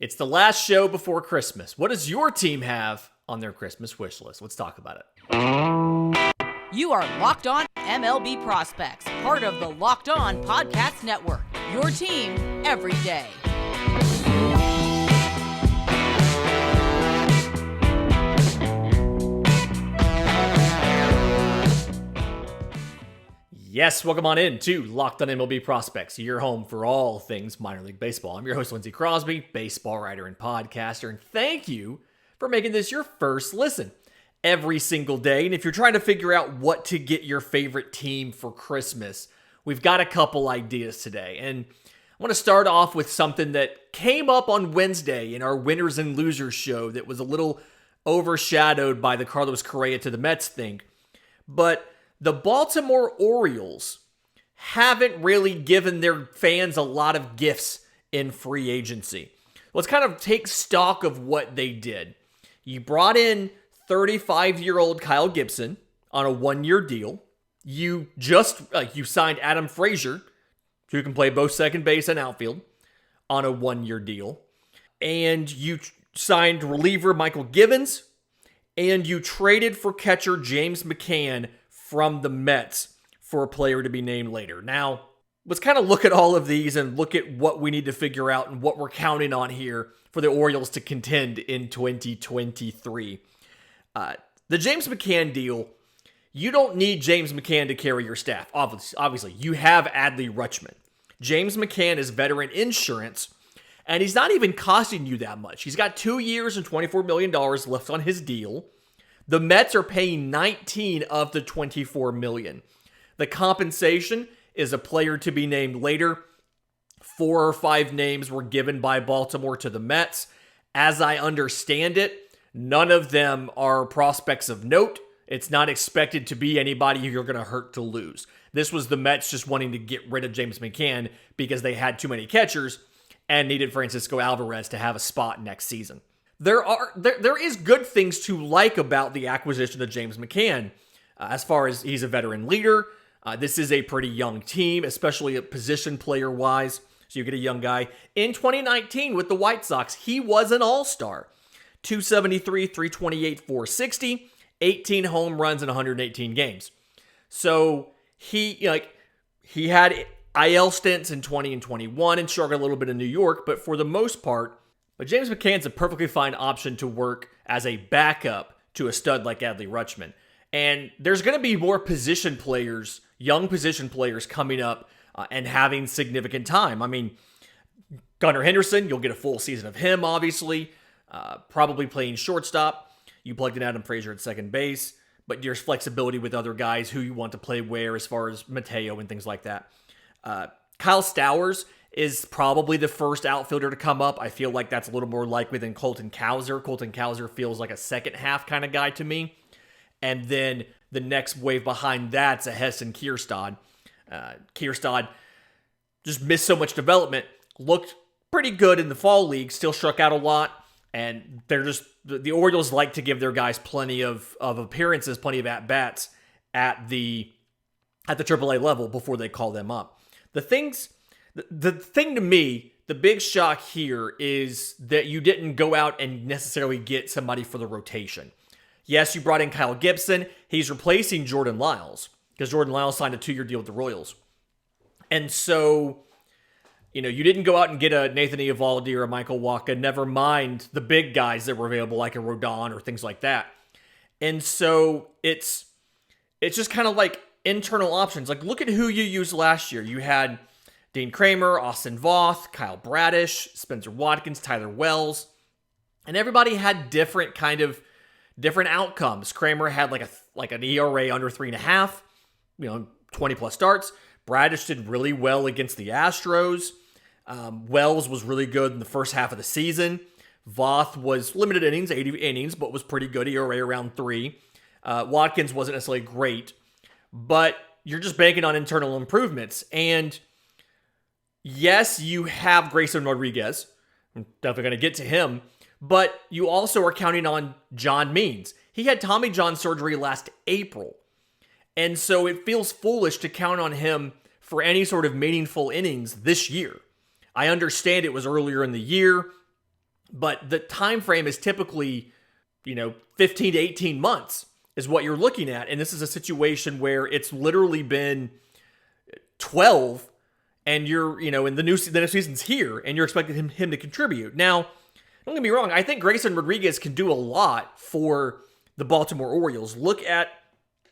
It's the last show before Christmas. What does your team have on their Christmas wish list? Let's talk about it. You are Locked On MLB Prospects, part of the Locked On Podcast Network. Your team every day. Yes, welcome on in to Locked On MLB Prospects, your home for all things minor league baseball. I'm your host, Lindsey Crosby, baseball writer and podcaster, and thank you for making this your first listen every single day. And if you're trying to figure out what to get your favorite team for Christmas, we've got a couple ideas today. And I want to start off with something that came up on Wednesday in our winners and losers show that was a little overshadowed by the Carlos Correa to the Mets thing. But the Baltimore Orioles haven't really given their fans a lot of gifts in free agency. Let's kind of take stock of what they did. You brought in 35-year-old Kyle Gibson on a one-year deal. You signed Adam Frazier, who can play both second base and outfield, on a one-year deal. And you signed reliever Michael Givens, and you traded for catcher James McCann from the Mets for a player to be named later. Now, let's kind of look at all of these and look at what we need to figure out and what we're counting on here for the Orioles to contend in 2023. The James McCann deal, you don't need James McCann to carry your staff. Obviously, you have Adley Rutschman. James McCann is veteran insurance, and he's not even costing you that much. He's got 2 years and $24 million left on his deal. The Mets are paying 19 of the 24 million. The compensation is a player to be named later. 4 or 5 names were given by Baltimore to the Mets. As I understand it, none of them are prospects of note. It's not expected to be anybody you're going to hurt to lose. This was the Mets just wanting to get rid of James McCann because they had too many catchers and needed Francisco Alvarez to have a spot next season. There is good things to like about the acquisition of James McCann. As far as he's a veteran leader, this is a pretty young team, especially position player-wise. So you get a young guy. In 2019 with the White Sox, he was an all-star. 273, 328, 460, 18 home runs in 118 games. So he had IL stints in 20 and 21 and struggled a little bit in New York, but for the most part, James McCann's a perfectly fine option to work as a backup to a stud like Adley Rutschman. And there's going to be more position players, young position players coming up and having significant time. I mean, Gunnar Henderson, you'll get a full season of him, obviously. Probably playing shortstop. You plugged in Adam Frazier at second base, but there's flexibility with other guys who you want to play where as far as Mateo and things like that. Kyle Stowers is probably the first outfielder to come up. I feel like that's a little more likely than Colton Cowser. Colton Cowser feels like a second half kind of guy to me. And then the next wave behind that's a Heston Kierstad. Kierstad just missed so much development, looked pretty good in the fall league, still struck out a lot. And the Orioles like to give their guys plenty of appearances, plenty of at-bats at the AAA level before they call them up. The thing to me, the big shock here is that you didn't go out and necessarily get somebody for the rotation. Yes, you brought in Kyle Gibson. He's replacing Jordan Lyles because Jordan Lyles signed a 2-year deal with the Royals. And so, you didn't go out and get a Nathan Eovaldi or a Michael Wacha, never mind the big guys that were available like a Rodon or things like that. And so it's just kind of like internal options. Like, look at who you used last year. You had Dean Kramer, Austin Voth, Kyle Bradish, Spencer Watkins, Tyler Wells, and everybody had different outcomes. Kramer had like an ERA under 3.5, 20 plus starts. Bradish did really well against the Astros. Wells was really good in the first half of the season. Voth was limited innings, 80 innings, but was pretty good, ERA around 3. Watkins wasn't necessarily great, but you're just banking on internal improvements. And yes, you have Grayson Rodriguez. I'm definitely going to get to him. But you also are counting on John Means. He had Tommy John surgery last April. And so it feels foolish to count on him for any sort of meaningful innings this year. I understand it was earlier in the year. But the time frame is typically, 15 to 18 months is what you're looking at. And this is a situation where it's literally been 12 and you're, and the new season's here and you're expecting him to contribute. Now, don't get me wrong. I think Grayson Rodriguez can do a lot for the Baltimore Orioles. Look at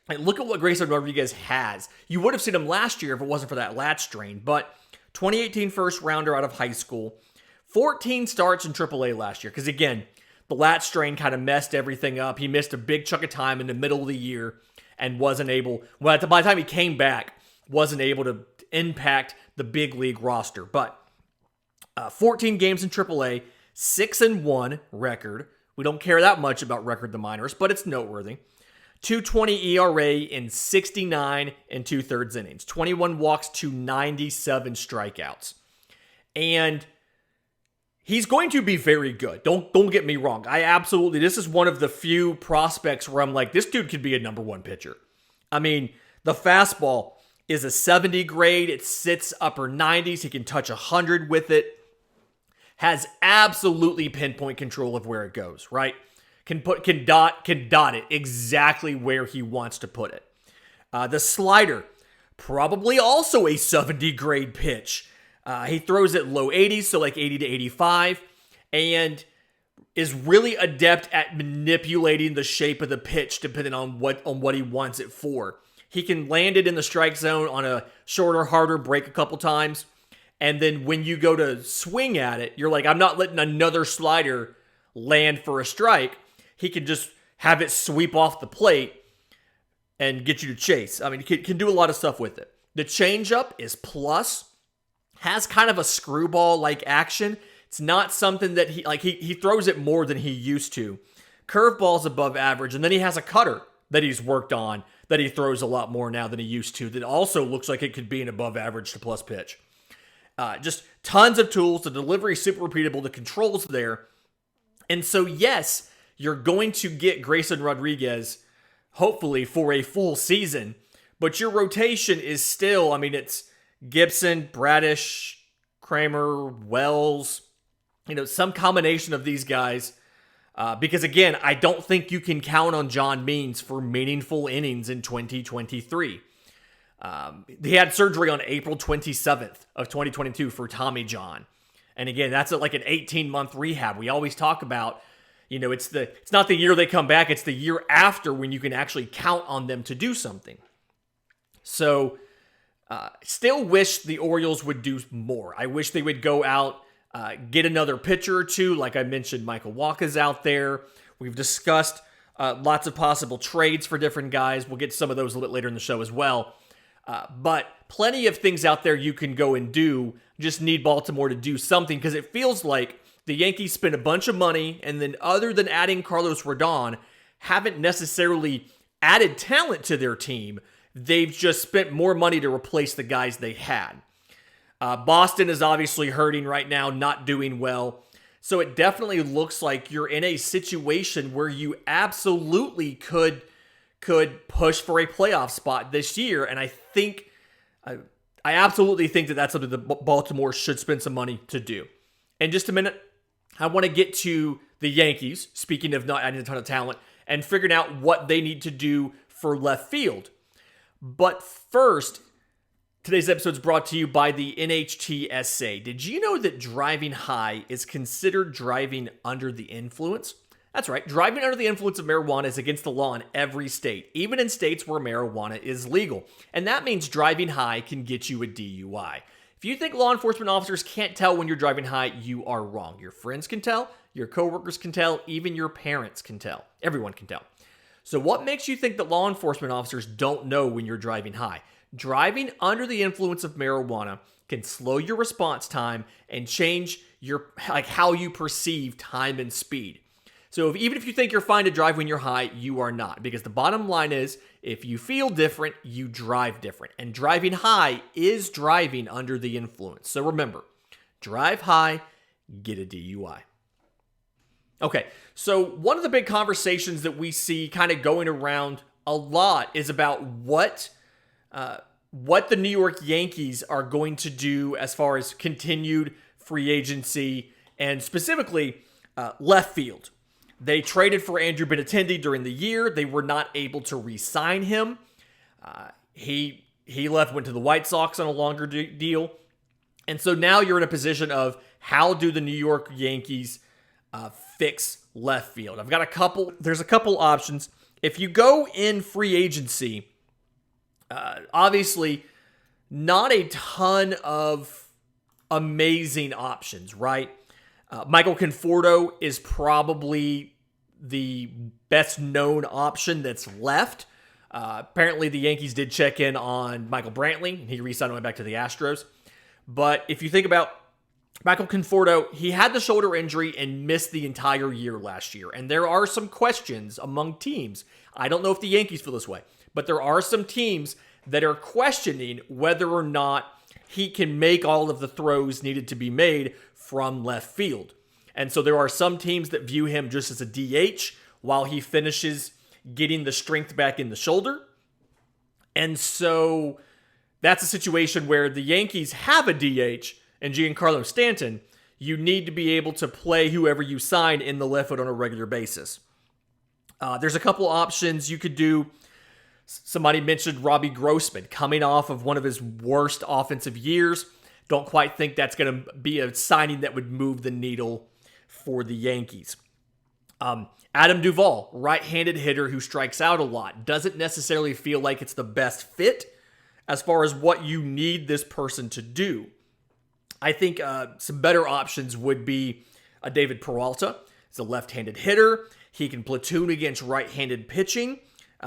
what Grayson Rodriguez has. You would have seen him last year if it wasn't for that lat strain. But 2018 first rounder out of high school, 14 starts in AAA last year. Because again, the lat strain kind of messed everything up. He missed a big chunk of time in the middle of the year and wasn't able, by the time he came back, wasn't able to impact the big league roster. But 14 games in AAA, 6-1 record. We don't care that much about record in the minors, but it's noteworthy. 2.20 ERA in 69 and 2/3 innings. 21 walks to 97 strikeouts. And he's going to be very good. Don't get me wrong. This is one of the few prospects where I'm like, this dude could be a number one pitcher. I mean, the fastball is a 70 grade. It sits upper 90s. He can touch 100 with it. Has absolutely pinpoint control of where it goes, right? Can dot it exactly where he wants to put it. The slider, probably also a 70 grade pitch. He throws it low 80s, so like 80 to 85, and is really adept at manipulating the shape of the pitch depending on what he wants it for. He can land it in the strike zone on a shorter, harder break a couple times. And then when you go to swing at it, you're like, I'm not letting another slider land for a strike. He can just have it sweep off the plate and get you to chase. I mean, he can do a lot of stuff with it. The changeup is plus, has kind of a screwball-like action. It's not something that he throws it more than he used to. Curveball's above average, and then he has a cutter that he's worked on that he throws a lot more now than he used to. That also looks like it could be an above average to plus pitch. Just tons of tools. The delivery is super repeatable. The control's there. And so, yes, you're going to get Grayson Rodriguez, hopefully, for a full season. But your rotation is still, it's Gibson, Bradish, Kramer, Wells, some combination of these guys. Because, again, I don't think you can count on John Means for meaningful innings in 2023. He had surgery on April 27th of 2022 for Tommy John. And again, that's like an 18-month rehab. We always talk about, it's not the year they come back, it's the year after when you can actually count on them to do something. So, still wish the Orioles would do more. I wish they would go out, get another pitcher or two. Like I mentioned, Michael Wacha's out there. We've discussed lots of possible trades for different guys. We'll get some of those a little bit later in the show as well. But plenty of things out there you can go and do. Just need Baltimore to do something because it feels like the Yankees spent a bunch of money and then other than adding Carlos Rodon, haven't necessarily added talent to their team. They've just spent more money to replace the guys they had. Boston is obviously hurting right now, not doing well. So it definitely looks like you're in a situation where you absolutely could push for a playoff spot this year. And I absolutely think that that's something that Baltimore should spend some money to do. In just a minute, I want to get to the Yankees, speaking of not adding a ton of talent, and figuring out what they need to do for left field. But first, today's episode is brought to you by the NHTSA. Did you know that driving high is considered driving under the influence? That's right. Driving under the influence of marijuana is against the law in every state, even in states where marijuana is legal. And that means driving high can get you a DUI. If you think law enforcement officers can't tell when you're driving high, you are wrong. Your friends can tell, your coworkers can tell, even your parents can tell. Everyone can tell. So what makes you think that law enforcement officers don't know when you're driving high? Driving under the influence of marijuana can slow your response time and change how you perceive time and speed. So even if you think you're fine to drive when you're high, you are not. Because the bottom line is, if you feel different, you drive different. And driving high is driving under the influence. So remember, drive high, get a DUI. Okay, so one of the big conversations that we see kind of going around a lot is about what the New York Yankees are going to do as far as continued free agency and specifically Left field. They traded for Andrew Benintendi during the year. They were not able to re-sign him. He went to the White Sox on a longer deal. And so now you're in a position of how do the New York Yankees fix left field? There's a couple options. If you go in free agency, obviously not a ton of amazing options, right? Michael Conforto is probably the best known option that's left. Apparently the Yankees did check in on Michael Brantley, and he re-signed and went back to the Astros. But if you think about Michael Conforto, he had the shoulder injury and missed the entire year last year. And there are some questions among teams. I don't know if the Yankees feel this way, but there are some teams that are questioning whether or not he can make all of the throws needed to be made from left field. And so there are some teams that view him just as a DH while he finishes getting the strength back in the shoulder. And so that's a situation where the Yankees have a DH and Giancarlo Stanton. You need to be able to play whoever you sign in the left field on a regular basis. There's a couple options you could do. Somebody mentioned Robbie Grossman coming off of one of his worst offensive years. Don't quite think that's going to be a signing that would move the needle for the Yankees. Adam Duvall, right-handed hitter who strikes out a lot. Doesn't necessarily feel like it's the best fit as far as what you need this person to do. I think some better options would be a David Peralta. He's a left-handed hitter. He can platoon against right-handed pitching.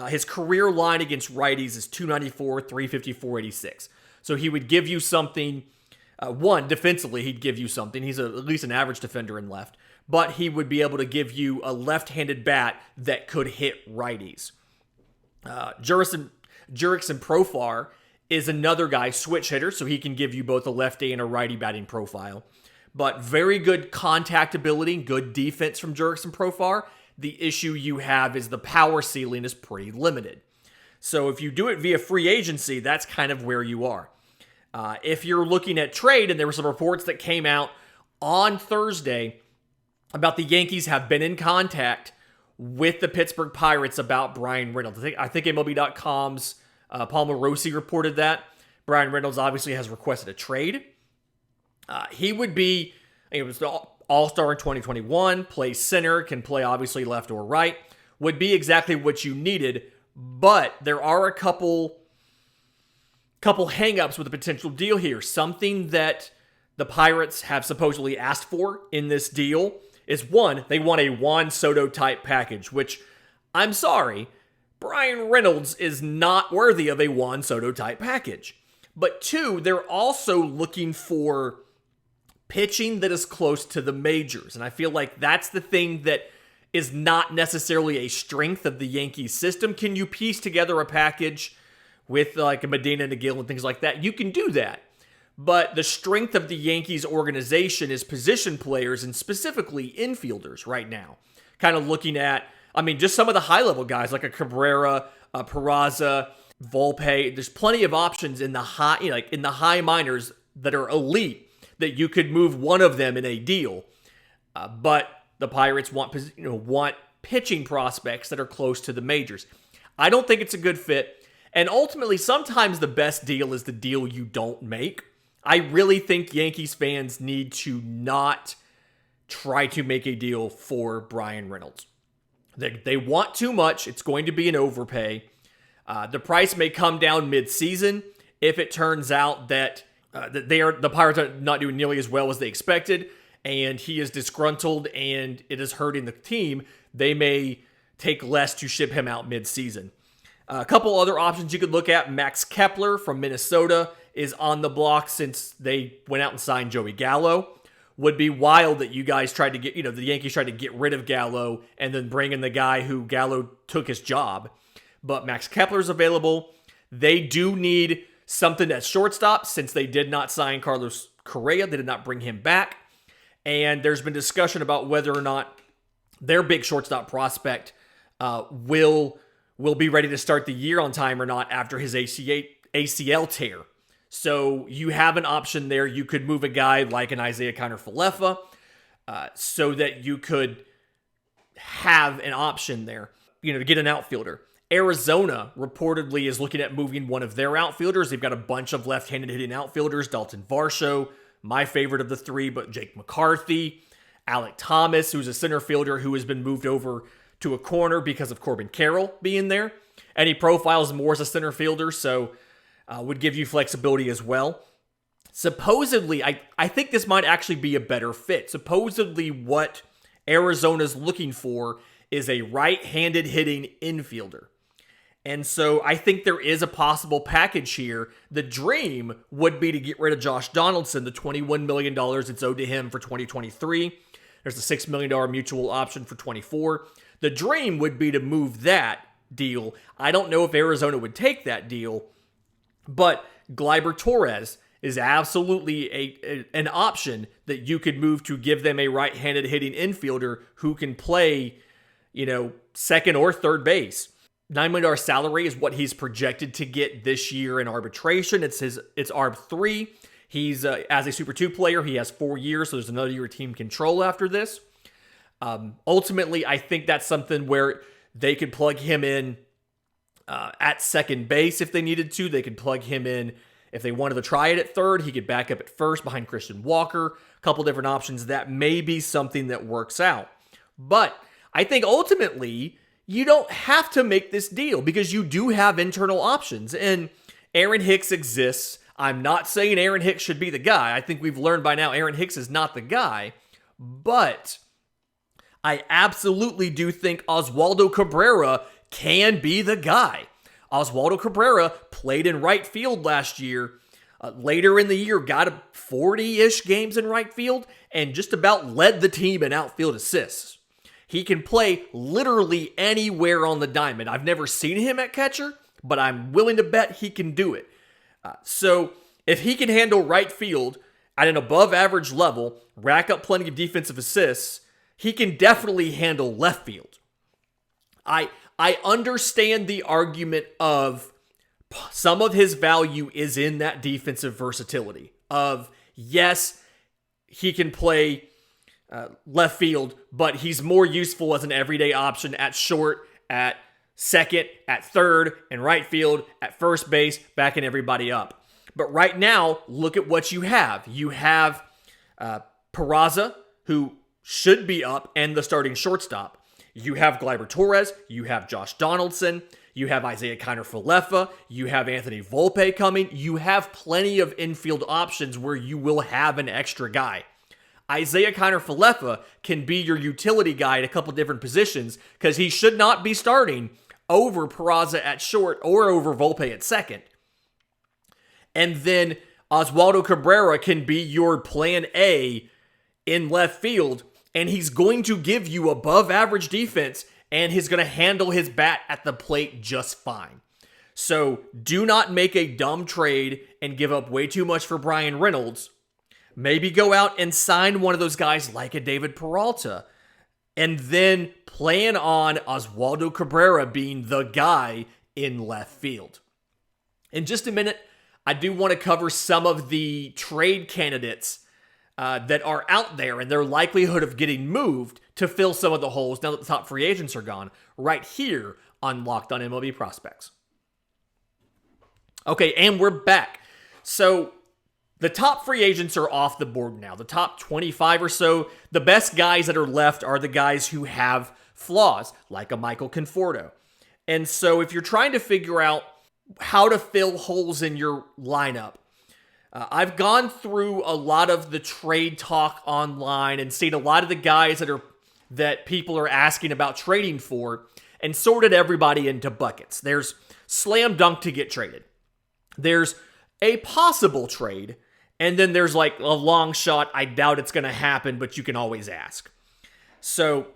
His career line against righties is 294, 354, 86. So he would give you something. One, defensively, he'd give you something. He's at least an average defender in left. But he would be able to give you a left-handed bat that could hit righties. Jurickson Profar is another guy, switch hitter, so he can give you both a lefty and a righty batting profile. But very good contact ability, good defense from Jurickson Profar. The issue you have is the power ceiling is pretty limited. So if you do it via free agency, that's kind of where you are. If you're looking at trade, and there were some reports that came out on Thursday about the Yankees have been in contact with the Pittsburgh Pirates about Brian Reynolds. I think MLB.com's Paul Morosi reported that. Brian Reynolds obviously has requested a trade. He would be, it was the All-Star in 2021, plays center, can play obviously left or right, would be exactly what you needed, but there are a couple hang-ups with a potential deal here. Something that the Pirates have supposedly asked for in this deal is, one, they want a Juan Soto type package, which, I'm sorry, Brian Reynolds is not worthy of a Juan Soto type package. But two, they're also looking for pitching that is close to the majors. And I feel like that's the thing that is not necessarily a strength of the Yankees system. Can you piece together a package with like a Medina Nagill and things like that? You can do that. But the strength of the Yankees organization is position players and specifically infielders right now. Kind of looking at, just some of the high-level guys like a Cabrera, Peraza, Volpe. There's plenty of options in the high minors that are elite that you could move one of them in a deal. But the Pirates want pitching prospects that are close to the majors. I don't think it's a good fit. And ultimately, sometimes the best deal is the deal you don't make. I really think Yankees fans need to not try to make a deal for Brian Reynolds. They want too much. It's going to be an overpay. The price may come down mid-season if it turns out that the Pirates are not doing nearly as well as they expected, and he is disgruntled and it is hurting the team. They may take less to ship him out mid-season. A couple other options you could look at. Max Kepler from Minnesota is on the block since they went out and signed Joey Gallo. Would be wild that you guys tried to get, the Yankees tried to get rid of Gallo and then bring in the guy who Gallo took his job. But Max Kepler's available. They do need something at shortstop since they did not sign Carlos Correa. They did not bring him back. And there's been discussion about whether or not their big shortstop prospect will be ready to start the year on time or not after his ACL tear. So you have an option there. You could move a guy like an Isaiah Kiner-Falefa. so that you could have an option there, to get an outfielder. Arizona reportedly is looking at moving one of their outfielders. They've got a bunch of left-handed hitting outfielders. Dalton Varsho, my favorite of the three, but Jake McCarthy, Alec Thomas, who's a center fielder who has been moved over to a corner because of Corbin Carroll being there. And he profiles more as a center fielder, so would give you flexibility as well. Supposedly, I think this might actually be a better fit. Supposedly what Arizona's looking for is a right-handed hitting infielder. And so I think there is a possible package here. The dream would be to get rid of Josh Donaldson, the $21 million it's owed to him for 2023. There's a $6 million mutual option for 24. The dream would be to move that deal. I don't know if Arizona would take that deal, but Gleyber Torres is absolutely an option that you could move to give them a right-handed hitting infielder who can play, second or third base. $9 million salary is what he's projected to get this year in arbitration. It's ARB 3. He's, as a Super 2 player, he has 4 years, so there's another year of team control after this. Ultimately, I think that's something where they could plug him in at second base if they needed to. They could plug him in if they wanted to try it at third. He could back up at first behind Christian Walker. A couple different options. That may be something that works out. But I think ultimately, you don't have to make this deal because you do have internal options. And Aaron Hicks exists. I'm not saying Aaron Hicks should be the guy. I think we've learned by now Aaron Hicks is not the guy. But I absolutely do think Oswaldo Cabrera can be the guy. Oswaldo Cabrera played in right field last year. Later in the year, got 40-ish games in right field and just about led the team in outfield assists. He can play literally anywhere on the diamond. I've never seen him at catcher, but I'm willing to bet he can do it. So if he can handle right field at an above average level, rack up plenty of defensive assists, he can definitely handle left field. I understand the argument of some of his value is in that defensive versatility of, yes, he can play left field, but he's more useful as an everyday option at short, at second, at third, and right field, at first base, backing everybody up. But right now, look at what you have. You have Peraza, who should be up, and the starting shortstop. You have Gleyber Torres, you have Josh Donaldson, you have Isaiah Kiner-Falefa, you have Anthony Volpe coming. You have plenty of infield options where you will have an extra guy. Isaiah Kiner-Falefa can be your utility guy at a couple different positions because he should not be starting over Peraza at short or over Volpe at second. And then Oswaldo Cabrera can be your plan A in left field, and he's going to give you above average defense, and he's going to handle his bat at the plate just fine. So do not make a dumb trade and give up way too much for Brian Reynolds. Maybe go out and sign one of those guys like a David Peralta, and then plan on Oswaldo Cabrera being the guy in left field. In just a minute, I do want to cover some of the trade candidates that are out there and their likelihood of getting moved to fill some of the holes now that the top free agents are gone, right here on Locked on MLB Prospects. Okay, and we're back. So the top free agents are off the board now. The top 25 or so, the best guys that are left are the guys who have flaws, like a Michael Conforto. And so if you're trying to figure out how to fill holes in your lineup, I've gone through a lot of the trade talk online and seen a lot of the guys that people are asking about trading for and sorted everybody into buckets. There's slam dunk to get traded. There's a possible trade, and then there's like a long shot. I doubt it's going to happen, but you can always ask. So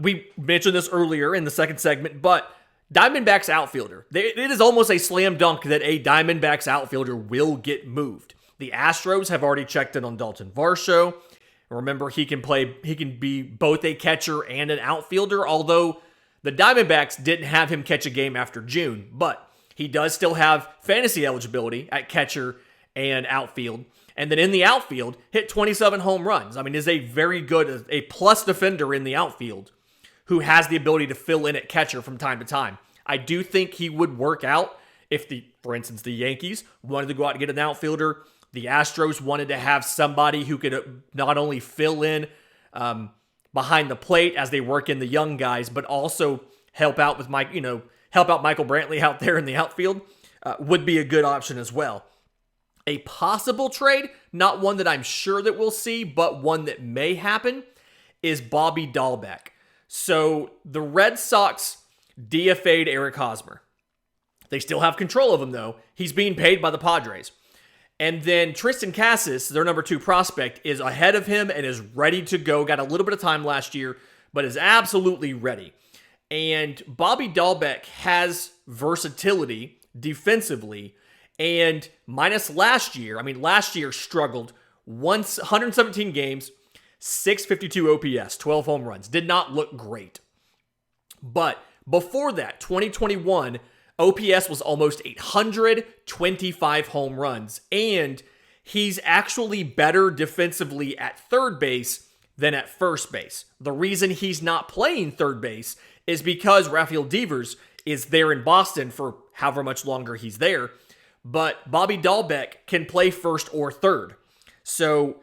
we mentioned this earlier in the second segment, but Diamondbacks outfielder. It is almost a slam dunk that a Diamondbacks outfielder will get moved. The Astros have already checked in on Dalton Varsho. Remember, he can be both a catcher and an outfielder, although the Diamondbacks didn't have him catch a game after June, but he does still have fantasy eligibility at catcher and outfield. And then in the outfield, hit 27 home runs. I mean, is a very good, a plus defender in the outfield who has the ability to fill in at catcher from time to time. I do think he would work out if for instance, the Yankees wanted to go out and get an outfielder. The Astros wanted to have somebody who could not only fill in behind the plate as they work in the young guys, but also help out with help out Michael Brantley out there in the outfield, would be a good option as well. A possible trade, not one that I'm sure that we'll see, but one that may happen, is Bobby Dahlbeck. So the Red Sox DFA'd Eric Hosmer. They still have control of him, though. He's being paid by the Padres. And then Tristan Casas, their number 2 prospect, is ahead of him and is ready to go. Got a little bit of time last year, but is absolutely ready. And Bobby Dahlbeck has versatility defensively. And minus last year, last year struggled 117 games, 652 OPS, 12 home runs. Did not look great. But before that, 2021, OPS was almost 800, 25 home runs, and he's actually better defensively at third base than at first base. The reason he's not playing third base is because Rafael Devers is there in Boston for however much longer he's there, but Bobby Dahlbeck can play first or third. So,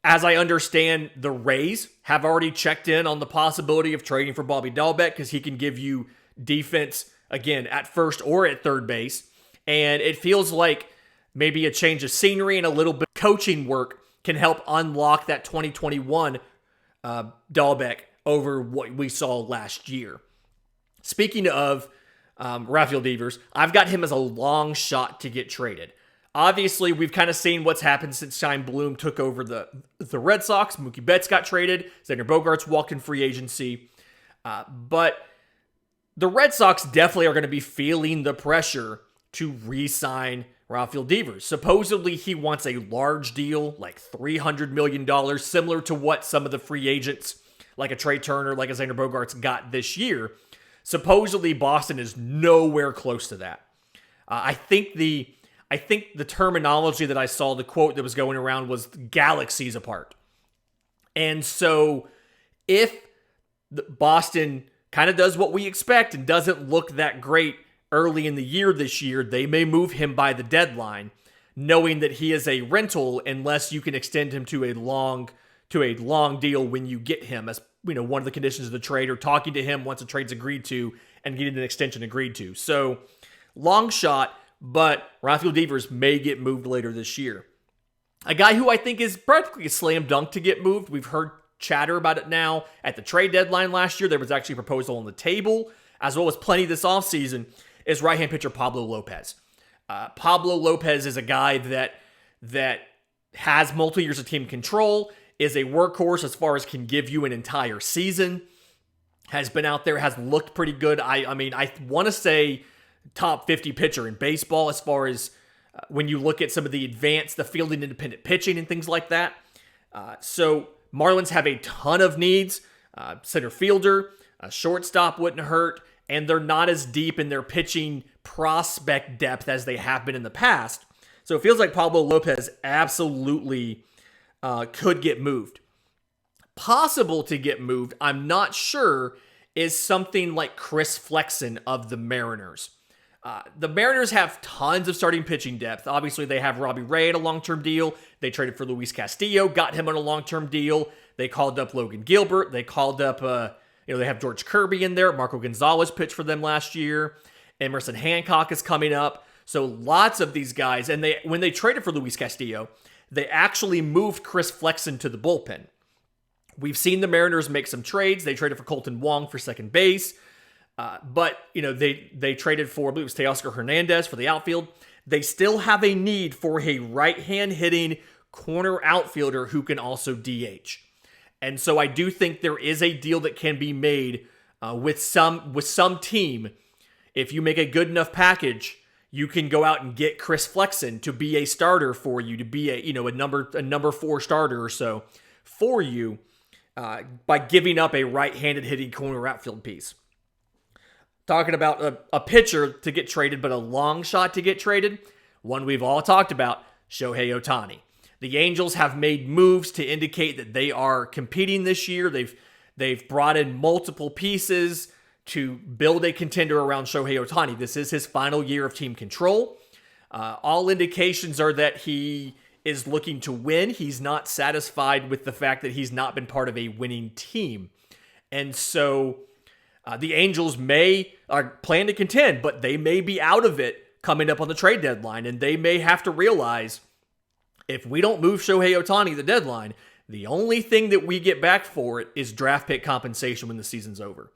as I understand, the Rays have already checked in on the possibility of trading for Bobby Dahlbeck because he can give you defense again, at first or at third base. And it feels like maybe a change of scenery and a little bit of coaching work can help unlock that 2021 Dahlbeck over what we saw last year. Speaking of Rafael Devers, I've got him as a long shot to get traded. Obviously, we've kind of seen what's happened since Shine Bloom took over the Red Sox. Mookie Betts got traded. Xander Bogaerts walked in free agency. But the Red Sox definitely are going to be feeling the pressure to re-sign Rafael Devers. Supposedly, he wants a large deal, like $300 million, similar to what some of the free agents, like a Trey Turner, like a Xander Bogaerts, got this year. Supposedly, Boston is nowhere close to that. I think the terminology that I saw, the quote that was going around was galaxies apart. And so, if Boston kind of does what we expect and doesn't look that great early in the year this year, they may move him by the deadline, knowing that he is a rental unless you can extend him to a long deal when you get him, as one of the conditions of the trade, or talking to him once a trade's agreed to and getting an extension agreed to. So, long shot, but Rafael Devers may get moved later this year. A guy who I think is practically a slam dunk to get moved. We've heard chatter about it now. At the trade deadline last year, there was actually a proposal on the table, as well as plenty this offseason, is right-hand pitcher Pablo Lopez. Pablo Lopez is a guy that has multiple years of team control, is a workhorse as far as can give you an entire season, has been out there, has looked pretty good. I want to say top 50 pitcher in baseball as far as when you look at some of the fielding independent pitching and things like that. So Marlins have a ton of needs. Center fielder, a shortstop wouldn't hurt, and they're not as deep in their pitching prospect depth as they have been in the past. So it feels like Pablo Lopez absolutely could get moved. Possible to get moved, I'm not sure, is something like Chris Flexen of the Mariners. The Mariners have tons of starting pitching depth. Obviously, they have Robbie Ray at a long-term deal. They traded for Luis Castillo, got him on a long-term deal. They called up Logan Gilbert. They called up, they have George Kirby in there. Marco Gonzalez pitched for them last year. Emerson Hancock is coming up. So lots of these guys. And when they traded for Luis Castillo, they actually moved Chris Flexen to the bullpen. We've seen the Mariners make some trades. They traded for Colton Wong for second base. But they traded for, I believe it was Teoscar Hernandez for the outfield. They still have a need for a right-hand hitting corner outfielder who can also DH. And so I do think there is a deal that can be made with some team. If you make a good enough package, you can go out and get Chris Flexen to be a starter for you, to be a number 4 starter or so for you by giving up a right-handed hitting corner outfield piece. Talking about a pitcher to get traded, but a long shot to get traded, one we've all talked about, Shohei Ohtani. The Angels have made moves to indicate that they are competing this year. They've brought in multiple pieces to build a contender around Shohei Ohtani. This is his final year of team control. All indications are that he is looking to win. He's not satisfied with the fact that he's not been part of a winning team. And so the Angels plan to contend, but they may be out of it coming up on the trade deadline. And they may have to realize, if we don't move Shohei Ohtani at the deadline, the only thing that we get back for it is draft pick compensation when the season's over.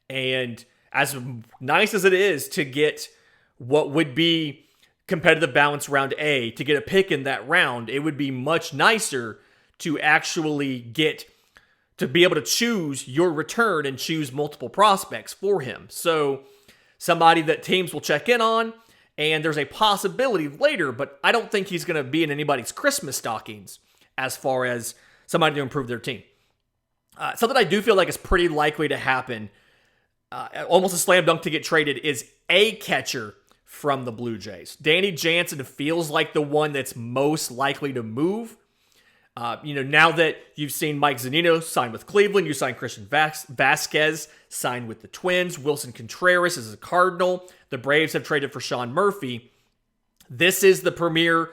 And as nice as it is to get what would be competitive balance round A, to get a pick in that round, it would be much nicer to actually to be able to choose your return and choose multiple prospects for him. So somebody that teams will check in on, and there's a possibility later, but I don't think he's going to be in anybody's Christmas stockings as far as somebody to improve their team. Something I do feel like is pretty likely to happen, almost a slam dunk to get traded, is a catcher from the Blue Jays. Danny Jansen feels like the one that's most likely to move. Now that you've seen Mike Zunino sign with Cleveland, you signed Christian Vasquez, signed with the Twins, Wilson Contreras is a Cardinal, the Braves have traded for Sean Murphy. This is the premier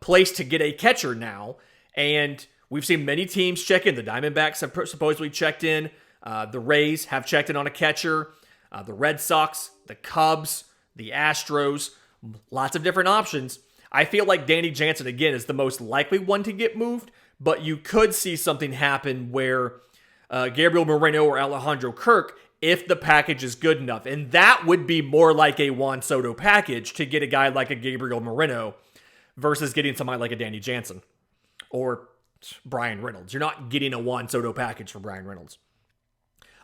place to get a catcher now, and we've seen many teams check in. The Diamondbacks have supposedly checked in. The Rays have checked in on a catcher. The Red Sox, the Cubs, the Astros, lots of different options. I feel like Danny Jansen, again, is the most likely one to get moved, but you could see something happen where Gabriel Moreno or Alejandro Kirk, if the package is good enough. And that would be more like a Juan Soto package to get a guy like a Gabriel Moreno versus getting somebody like a Danny Jansen or Brian Reynolds. You're not getting a Juan Soto package for Brian Reynolds.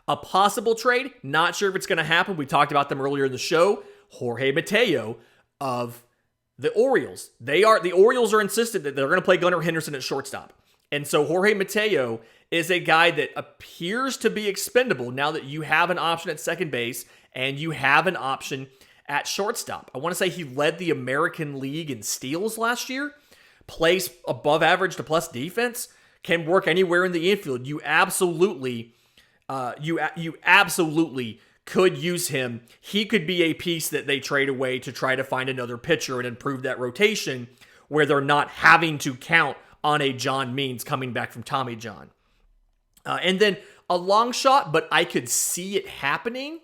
A possible trade, not sure if it's going to happen. We talked about them earlier in the show. Jorge Mateo of the Orioles. The Orioles are insistent that they're going to play Gunnar Henderson at shortstop. And so Jorge Mateo is a guy that appears to be expendable now that you have an option at second base and you have an option at shortstop. I want to say he led the American League in steals last year, plays above average to plus defense, can work anywhere in the infield. You absolutely could use him. He could be a piece that they trade away to try to find another pitcher and improve that rotation where they're not having to count on a John Means coming back from Tommy John. And then a long shot, but I could see it happening,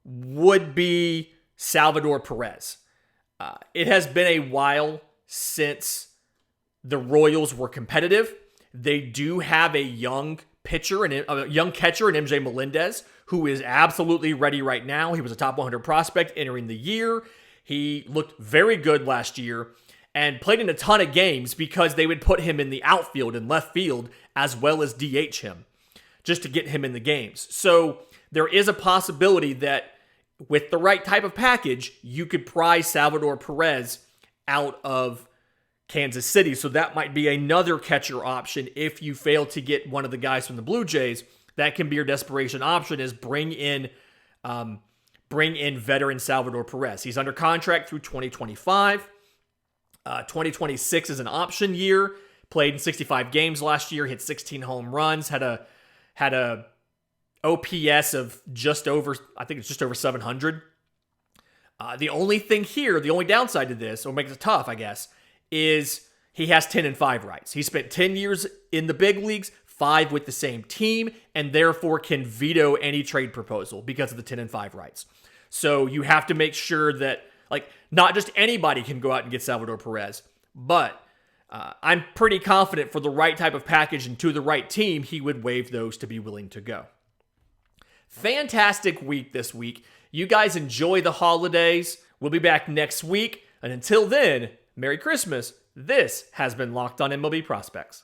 would be Salvador Perez. It has been a while since the Royals were competitive. They do have a young catcher in MJ Melendez, who is absolutely ready right now. He was a top 100 prospect entering the year. He looked very good last year and played in a ton of games because they would put him in the outfield and left field as well as DH him just to get him in the games. So there is a possibility that with the right type of package, you could pry Salvador Perez out of Kansas City. So that might be another catcher option if you fail to get one of the guys from the Blue Jays. That can be your desperation option, is bring in veteran Salvador Perez. He's under contract through 2025. 2026 is an option year. Played in 65 games last year, hit 16 home runs, had a OPS of just over 700. The only thing here, the only downside to this, or makes it tough, I guess, is he has 10-5 rights. He spent 10 years in the big leagues, 5 with the same team, and therefore can veto any trade proposal because of the 10-5 rights. So you have to make sure that, not just anybody can go out and get Salvador Perez, but I'm pretty confident for the right type of package and to the right team, he would waive those to be willing to go. Fantastic week this week. You guys enjoy the holidays. We'll be back next week. And until then, Merry Christmas. This has been Locked On MLB Prospects.